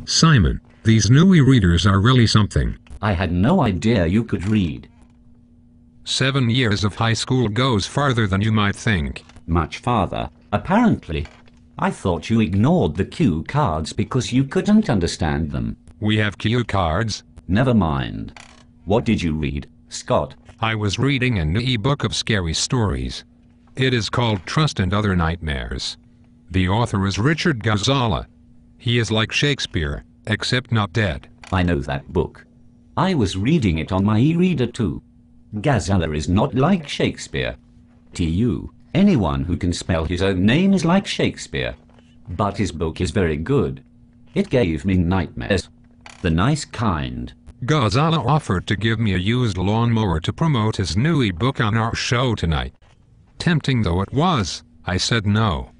Simon, these new e-readers are really something. I had no idea you could read. 7 years of high school goes farther than you might think. Much farther, apparently. I thought you ignored the cue cards because you couldn't understand them. We have cue cards. Never mind. What did you read, Scott? I was reading a new e-book of scary stories. It is called Trust and Other Nightmares. The author is Richard Ghazala. He is like Shakespeare, except not dead. I know that book. I was reading it on my e-reader too. Ghazala is not like Shakespeare. To you, anyone who can spell his own name is like Shakespeare. But his book is very good. It gave me nightmares. The nice kind. Ghazala offered to give me a used lawnmower to promote his new e-book on our show tonight. Tempting though it was, I said no.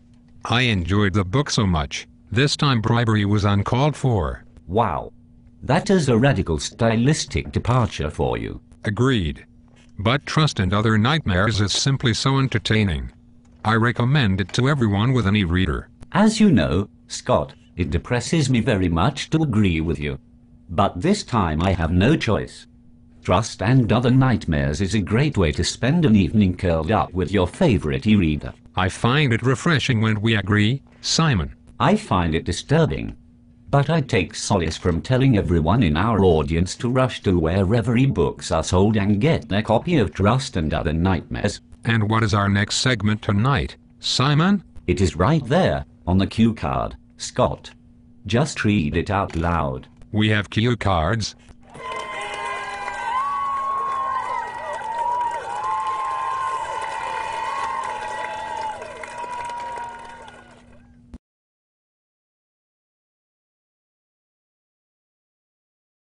I enjoyed the book so much, this time bribery was uncalled for. Wow. That is a radical stylistic departure for you. Agreed. But Trust and Other Nightmares is simply so entertaining. I recommend it to everyone with an e-reader. As you know, Scott, it depresses me very much to agree with you. But this time I have no choice. Trust and Other Nightmares is a great way to spend an evening curled up with your favorite e-reader. I find it refreshing when we agree, Simon. I find it disturbing. But I take solace from telling everyone in our audience to rush to wherever e-books are sold and get their copy of Trust and Other Nightmares. And what is our next segment tonight, Simon? It is right there, on the cue card, Scott. Just read it out loud. We have cue cards.